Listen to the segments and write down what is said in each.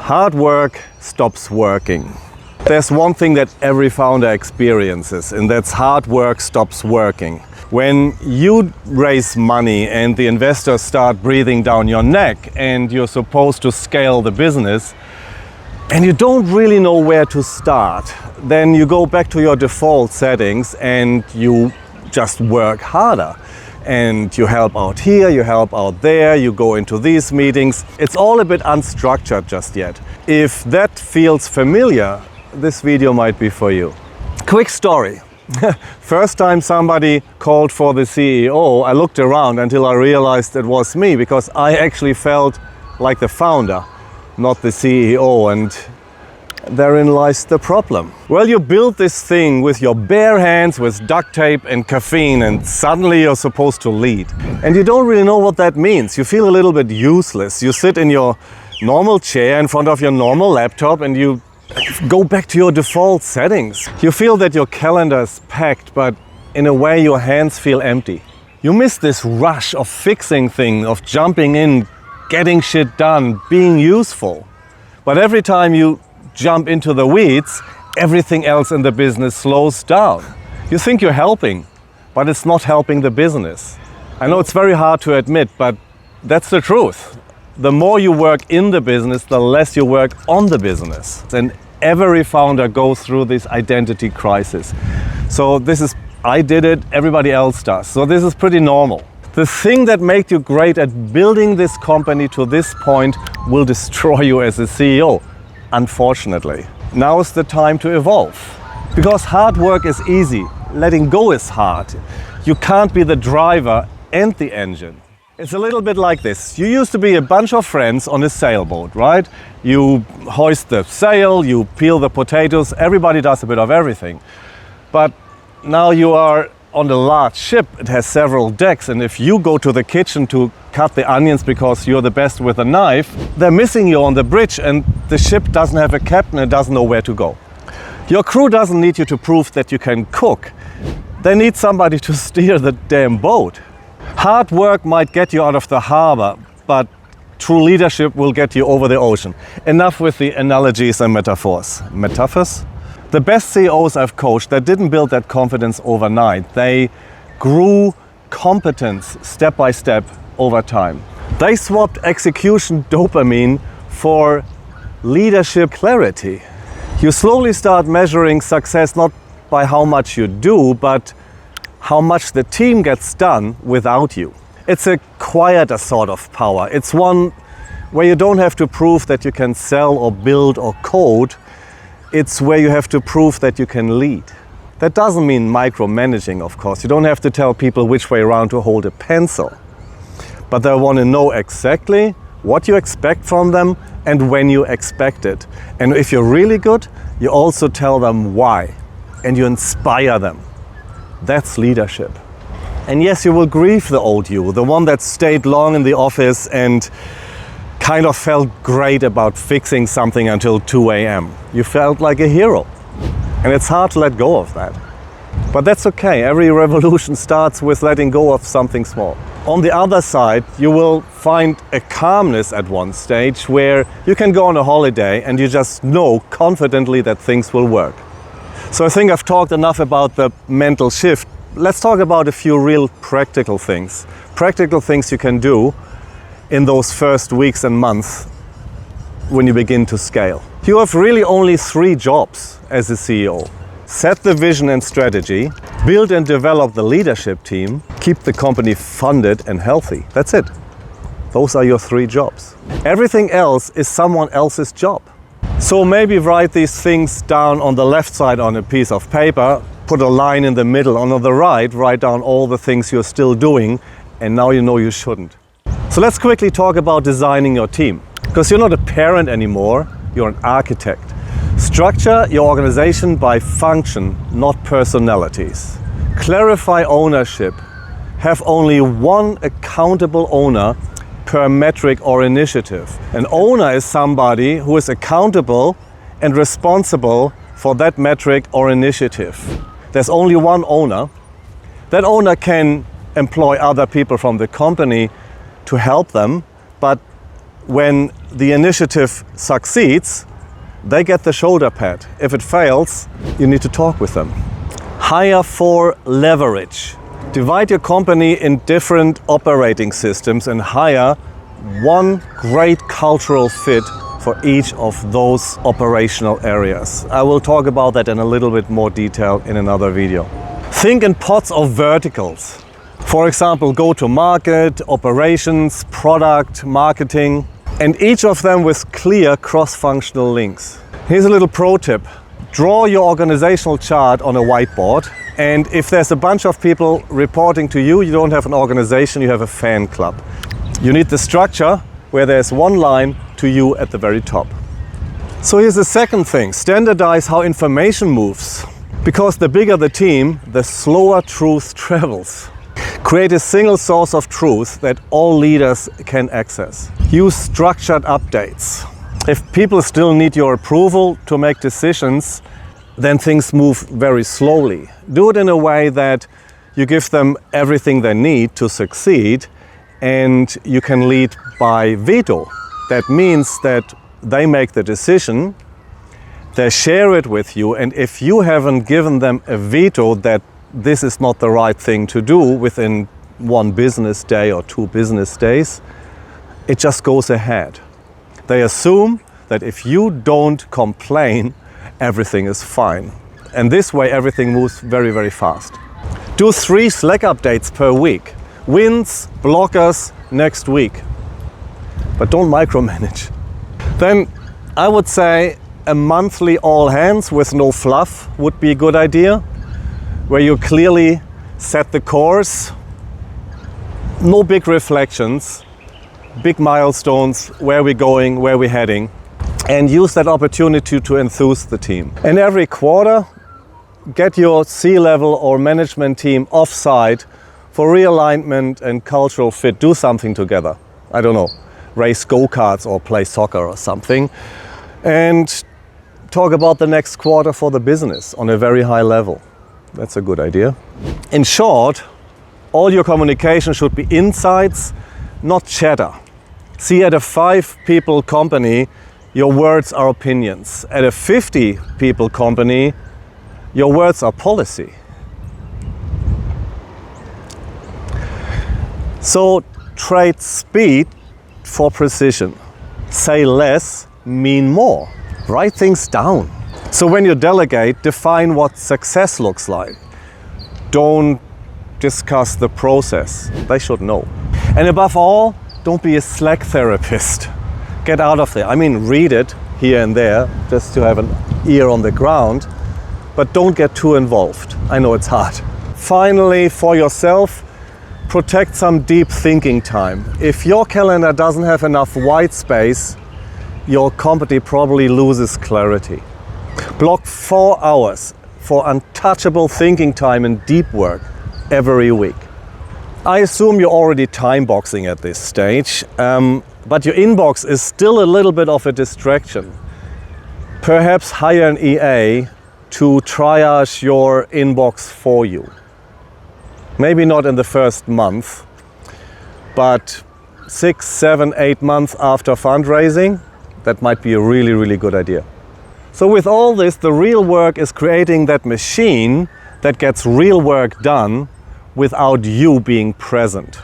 Hard work stops working. There's one thing that every founder experiences, and that's hard work stops working. When you raise money and the investors start breathing down your neck and you're supposed to scale the business and you don't really know where to start, then you go back to your default settings and you just work harder. And you help out here, you help out there, you go into these meetings. It's all a bit unstructured just yet. If that feels familiar, this video might be for you. Quick story. First time somebody called for the CEO, I looked around until I realized it was me, because I actually felt like the founder, not the CEO, and therein lies the problem. Well, you build this thing with your bare hands, with duct tape and caffeine, and suddenly you're supposed to lead. And you don't really know what that means. You feel a little bit useless. You sit in your normal chair in front of your normal laptop and you go back to your default settings. You feel that your calendar is packed, but in a way your hands feel empty. You miss this rush of fixing things, of jumping in, getting shit done, being useful. But every time you jump into the weeds, everything else in the business slows down. You think you're helping, but it's not helping the business. I know it's very hard to admit, but that's the truth. The more you work in the business, the less you work on the business. And every founder goes through this identity crisis. So I did it, everybody else does. So this is pretty normal. The thing that made you great at building this company to this point will destroy you as a CEO. Unfortunately, now is the time to evolve. Because hard work is easy, letting go is hard. You can't be the driver and the engine. It's a little bit like this. You used to be a bunch of friends on a sailboat, right? You hoist the sail, you peel the potatoes, everybody does a bit of everything. But now you are on a large ship, it has several decks, and if you go to the kitchen to cut the onions because you're the best with a knife, they're missing you on the bridge and the ship doesn't have a captain and doesn't know where to go. Your crew doesn't need you to prove that you can cook. They need somebody to steer the damn boat. Hard work might get you out of the harbor, but true leadership will get you over the ocean. Enough with the analogies and metaphors. Metaphors? The best CEOs I've coached, they didn't build that confidence overnight. They grew competence step by step over time. They swapped execution dopamine for leadership clarity. You slowly start measuring success not by how much you do, but how much the team gets done without you. It's a quieter sort of power. It's one where you don't have to prove that you can sell or build or code. It's where you have to prove that you can lead. That doesn't mean micromanaging, of course. You don't have to tell people which way around to hold a pencil. But they want to know exactly what you expect from them and when you expect it. And if you're really good, you also tell them why. And you inspire them. That's leadership. And yes, you will grieve the old you, the one that stayed long in the office and kind of felt great about fixing something until 2 a.m. You felt like a hero. And it's hard to let go of that. But that's okay. Every revolution starts with letting go of something small. On the other side, you will find a calmness at one stage where you can go on a holiday and you just know confidently that things will work. So I think I've talked enough about the mental shift. Let's talk about a few real practical things. Practical things you can do in those first weeks and months when you begin to scale. You have really only 3 jobs as a CEO. Set the vision and strategy, build and develop the leadership team, keep the company funded and healthy. That's it. Those are your 3 jobs. Everything else is someone else's job. So maybe write these things down on the left side on a piece of paper, put a line in the middle, and on the right, write down all the things you're still doing, and now you know you shouldn't. So let's quickly talk about designing your team. Because you're not a parent anymore, you're an architect. Structure your organization by function, not personalities. Clarify ownership. Have only one accountable owner per metric or initiative. An owner is somebody who is accountable and responsible for that metric or initiative. There's only one owner. That owner can employ other people from the company to help them, but when the initiative succeeds, they get the shoulder pad. If it fails, you need to talk with them. Hire for leverage. Divide your company in different operating systems and hire one great cultural fit for each of those operational areas. I will talk about that in a little bit more detail in another video. Think in pots of verticals. For example, go-to-market, operations, product, marketing, and each of them with clear cross-functional links. Here's a little pro tip. Draw your organizational chart on a whiteboard, and if there's a bunch of people reporting to you, you don't have an organization, you have a fan club. You need the structure where there's one line to you at the very top. So here's the second thing. Standardize how information moves. Because the bigger the team, the slower truth travels. Create a single source of truth that all leaders can access. Use structured updates. If people still need your approval to make decisions, then things move very slowly. Do it in a way that you give them everything they need to succeed, and you can lead by veto. That means that they make the decision, they share it with you, and if you haven't given them a veto that this is not the right thing to do within one business day or 2 business days, it just goes ahead. They assume that if you don't complain, everything is fine. And this way everything moves very, very fast. Do 3 Slack updates per week. Wins, blockers, next week. But don't micromanage. Then I would say a monthly all hands with no fluff would be a good idea, where you clearly set the course, no big reflections, big milestones, where we're going, where we're heading, and use that opportunity to enthuse the team. And every quarter, get your C-level or management team offsite for realignment and cultural fit. Do something together. I don't know, race go-karts or play soccer or something. And talk about the next quarter for the business on a very high level. That's a good idea. In short, all your communication should be insights, not chatter. See, at a 5-people company, your words are opinions. At a 50-people company, your words are policy. So trade speed for precision. Say less, mean more. Write things down. So when you delegate, define what success looks like. Don't discuss the process. They should know. And above all, don't be a Slack therapist. Get out of there. I mean, read it here and there, just to have an ear on the ground, but don't get too involved. I know it's hard. Finally, for yourself, protect some deep thinking time. If your calendar doesn't have enough white space, your company probably loses clarity. Block 4 hours for untouchable thinking time and deep work every week. I assume you're already time boxing at this stage, but your inbox is still a little bit of a distraction. Perhaps hire an EA to triage your inbox for you. Maybe not in the first month, but 6, 7, 8 months after fundraising, that might be a really, really good idea. So with all this, the real work is creating that machine that gets real work done without you being present.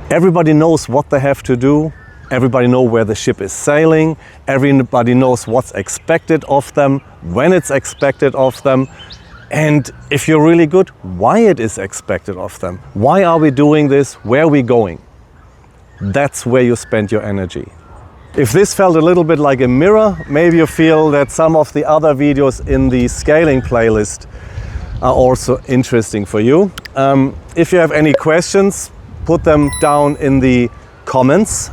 Everybody knows what they have to do. Everybody knows where the ship is sailing. Everybody knows what's expected of them, when it's expected of them, and if you're really good, why it is expected of them. Why are we doing this? Where are we going? That's where you spend your energy. If this felt a little bit like a mirror, maybe you feel that some of the other videos in the scaling playlist are also interesting for you. If you have any questions, put them down in the comments.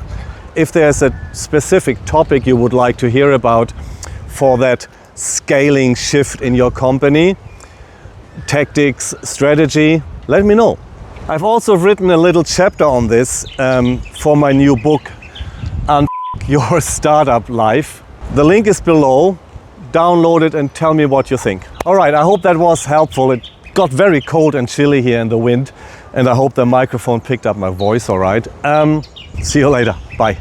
If there's a specific topic you would like to hear about for that scaling shift in your company, tactics, strategy, let me know. I've also written a little chapter on this for my new book, Your Startup Life. The link is below. Download it and tell me what you think. All right, I hope that was helpful. It got very cold and chilly here in the wind, and I hope the microphone picked up my voice all right. See you later. Bye.